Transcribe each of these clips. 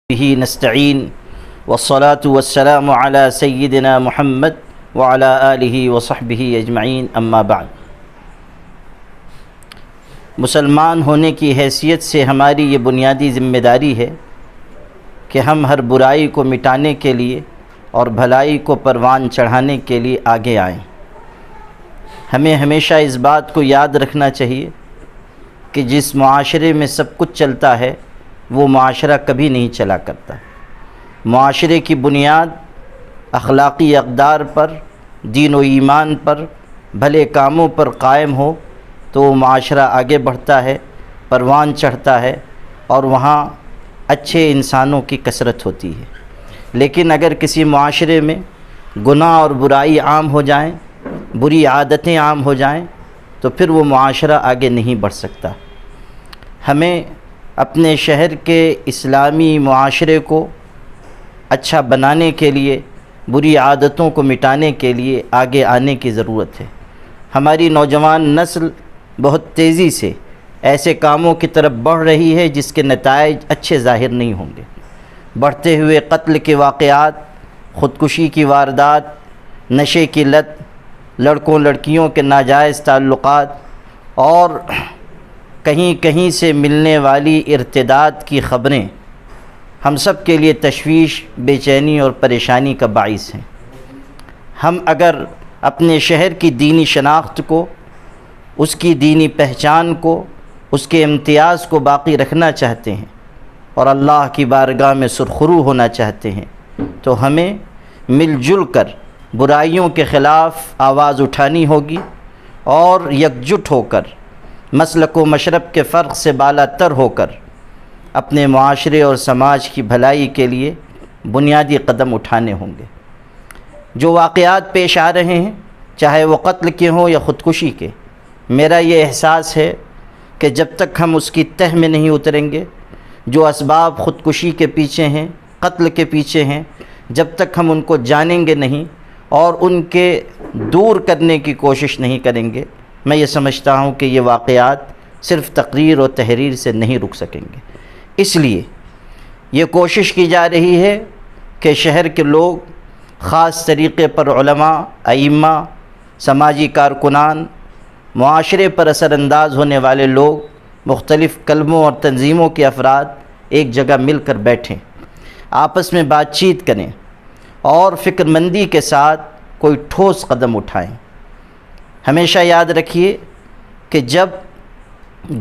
به نستعین والصلاة والسلام علی سیدنا محمد وعلی آلہ وصحبہ اجمعین اما بعد۔ مسلمان ہونے کی حیثیت سے ہماری یہ بنیادی ذمہ داری ہے کہ ہم ہر برائی کو مٹانے کے لیے اور بھلائی کو پروان چڑھانے کے لیے آگے آئیں۔ ہمیں ہمیشہ اس بات کو یاد رکھنا چاہیے کہ جس معاشرے میں سب کچھ چلتا ہے وہ معاشرہ کبھی نہیں چلا کرتا۔ معاشرے کی بنیاد اخلاقی اقدار پر، دین و ایمان پر، بھلے کاموں پر قائم ہو تو وہ معاشرہ آگے بڑھتا ہے، پروان چڑھتا ہے اور وہاں اچھے انسانوں کی کثرت ہوتی ہے۔ لیکن اگر کسی معاشرے میں گناہ اور برائی عام ہو جائیں، بری عادتیں عام ہو جائیں تو پھر وہ معاشرہ آگے نہیں بڑھ سکتا۔ ہمیں اپنے شہر کے اسلامی معاشرے کو اچھا بنانے کے لیے، بری عادتوں کو مٹانے کے لیے آگے آنے کی ضرورت ہے۔ ہماری نوجوان نسل بہت تیزی سے ایسے کاموں کی طرف بڑھ رہی ہے جس کے نتائج اچھے ظاہر نہیں ہوں گے۔ بڑھتے ہوئے قتل کے واقعات، خودکشی کی واردات، نشے کی لت، لڑکوں لڑکیوں کے ناجائز تعلقات اور کہیں کہیں سے ملنے والی ارتداد کی خبریں ہم سب کے لیے تشویش، بے چینی اور پریشانی کا باعث ہیں۔ ہم اگر اپنے شہر کی دینی شناخت کو، اس کی دینی پہچان کو، اس کے امتیاز کو باقی رکھنا چاہتے ہیں اور اللہ کی بارگاہ میں سرخرو ہونا چاہتے ہیں تو ہمیں مل جل کر برائیوں کے خلاف آواز اٹھانی ہوگی اور یکجٹ ہو کر، مسلک و مشرب کے فرق سے بالا تر ہو کر اپنے معاشرے اور سماج کی بھلائی کے لیے بنیادی قدم اٹھانے ہوں گے۔ جو واقعات پیش آ رہے ہیں، چاہے وہ قتل کے ہوں یا خودکشی کے، میرا یہ احساس ہے کہ جب تک ہم اس کی تہ میں نہیں اتریں گے، جو اسباب خودکشی کے پیچھے ہیں، قتل کے پیچھے ہیں، جب تک ہم ان کو جانیں گے نہیں اور ان کے دور کرنے کی کوشش نہیں کریں گے، میں یہ سمجھتا ہوں کہ یہ واقعات صرف تقریر اور تحریر سے نہیں رک سکیں گے۔ اس لیے یہ کوشش کی جا رہی ہے کہ شہر کے لوگ، خاص طریقے پر علماء، ائمہ، سماجی کارکنان، معاشرے پر اثر انداز ہونے والے لوگ، مختلف کلموں اور تنظیموں کے افراد ایک جگہ مل کر بیٹھیں، آپس میں بات چیت کریں اور فکر مندی کے ساتھ کوئی ٹھوس قدم اٹھائیں۔ ہمیشہ یاد رکھیے کہ جب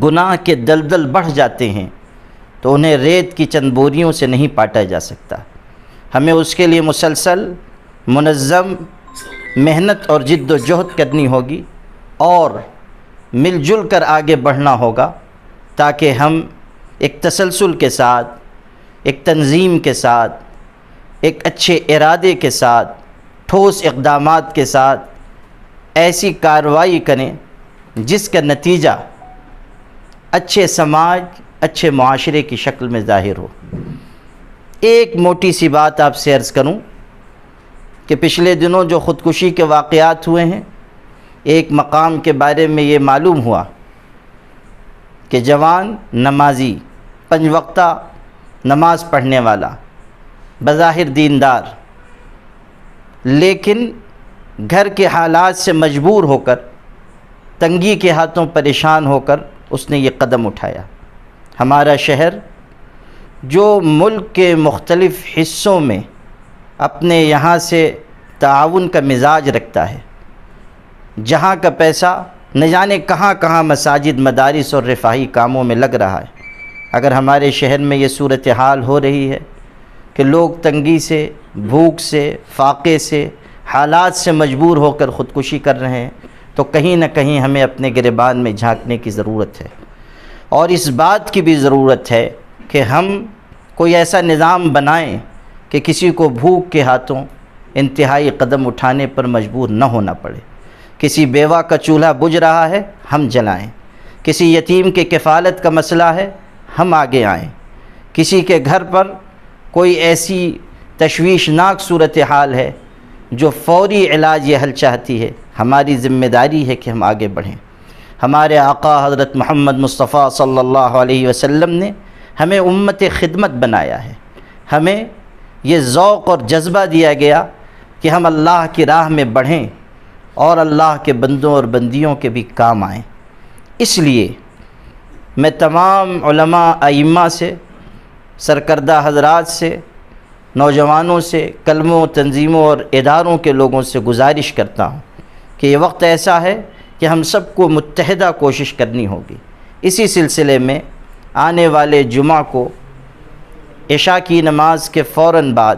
گناہ کے دلدل بڑھ جاتے ہیں تو انہیں ریت کی چند بوریوں سے نہیں پاٹا جا سکتا۔ ہمیں اس کے لیے مسلسل منظم محنت اور جد و جہد کرنی ہوگی اور مل جل کر آگے بڑھنا ہوگا تاکہ ہم ایک تسلسل کے ساتھ، ایک تنظیم کے ساتھ، ایک اچھے ارادے کے ساتھ، ٹھوس اقدامات کے ساتھ ایسی کارروائی کریں جس کا نتیجہ اچھے سماج، اچھے معاشرے کی شکل میں ظاہر ہو۔ ایک موٹی سی بات آپ سے عرض کروں کہ پچھلے دنوں جو خودکشی کے واقعات ہوئے ہیں، ایک مقام کے بارے میں یہ معلوم ہوا کہ جوان نمازی، 5 وقتہ نماز پڑھنے والا، بظاہر دیندار، لیکن گھر کے حالات سے مجبور ہو کر، تنگی کے ہاتھوں پریشان ہو کر اس نے یہ قدم اٹھایا۔ ہمارا شہر جو ملک کے مختلف حصوں میں اپنے یہاں سے تعاون کا مزاج رکھتا ہے، جہاں کا پیسہ نہ جانے کہاں کہاں مساجد، مدارس اور رفاہی کاموں میں لگ رہا ہے، اگر ہمارے شہر میں یہ صورتحال ہو رہی ہے کہ لوگ تنگی سے، بھوک سے، فاقے سے، حالات سے مجبور ہو کر خودکشی کر رہے ہیں تو کہیں نہ کہیں ہمیں اپنے گریبان میں جھانکنے کی ضرورت ہے اور اس بات کی بھی ضرورت ہے کہ ہم کوئی ایسا نظام بنائیں کہ کسی کو بھوک کے ہاتھوں انتہائی قدم اٹھانے پر مجبور نہ ہونا پڑے۔ کسی بیوہ کا چولہا بجھ رہا ہے، ہم جلائیں۔ کسی یتیم کے کفالت کا مسئلہ ہے، ہم آگے آئیں۔ کسی کے گھر پر کوئی ایسی تشویشناک صورتحال ہے جو فوری علاج یہ حل چاہتی ہے، ہماری ذمہ داری ہے کہ ہم آگے بڑھیں۔ ہمارے آقا حضرت محمد مصطفیٰ صلی اللہ علیہ وسلم نے ہمیں امت خدمت بنایا ہے، ہمیں یہ ذوق اور جذبہ دیا گیا کہ ہم اللہ کی راہ میں بڑھیں اور اللہ کے بندوں اور بندیوں کے بھی کام آئیں۔ اس لیے میں تمام علماء ائمہ سے، سرکردہ حضرات سے، نوجوانوں سے، کلموں، تنظیموں اور اداروں کے لوگوں سے گزارش کرتا ہوں کہ یہ وقت ایسا ہے کہ ہم سب کو متحدہ کوشش کرنی ہوگی۔ اسی سلسلے میں آنے والے جمعہ کو عشاء کی نماز کے فوراً بعد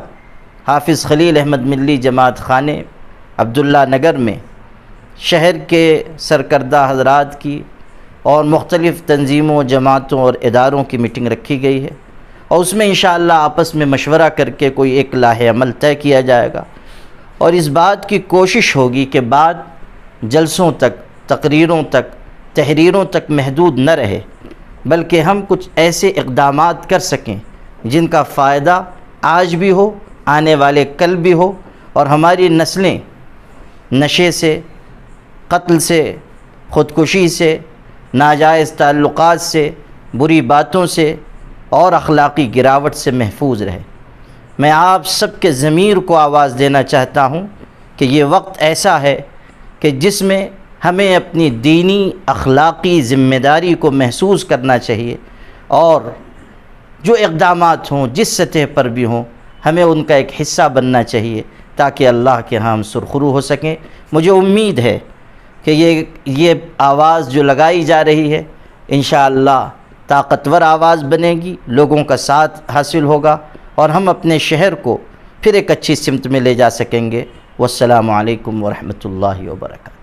حافظ خلیل احمد ملی جماعت خانے عبداللہ نگر میں شہر کے سرکردہ حضرات کی اور مختلف تنظیموں، جماعتوں اور اداروں کی میٹنگ رکھی گئی ہے، اور اس میں انشاءاللہ آپس میں مشورہ کر کے کوئی ایک لاہ عمل طے کیا جائے گا، اور اس بات کی کوشش ہوگی کہ بعد جلسوں تک، تقریروں تک، تحریروں تک محدود نہ رہے، بلکہ ہم کچھ ایسے اقدامات کر سکیں جن کا فائدہ آج بھی ہو، آنے والے کل بھی ہو، اور ہماری نسلیں نشے سے، قتل سے، خودکشی سے، ناجائز تعلقات سے، بری باتوں سے اور اخلاقی گراوٹ سے محفوظ رہے۔ میں آپ سب کے ضمیر کو آواز دینا چاہتا ہوں کہ یہ وقت ایسا ہے کہ جس میں ہمیں اپنی دینی اخلاقی ذمہ داری کو محسوس کرنا چاہیے، اور جو اقدامات ہوں جس سطح پر بھی ہوں ہمیں ان کا ایک حصہ بننا چاہیے تاکہ اللہ کے ہاں ہم سرخرو ہو سکیں۔ مجھے امید ہے کہ یہ آواز جو لگائی جا رہی ہے انشاءاللہ طاقتور آواز بنے گی، لوگوں کا ساتھ حاصل ہوگا، اور ہم اپنے شہر کو پھر ایک اچھی سمت میں لے جا سکیں گے۔ والسلام علیکم ورحمۃ اللہ وبرکاتہ۔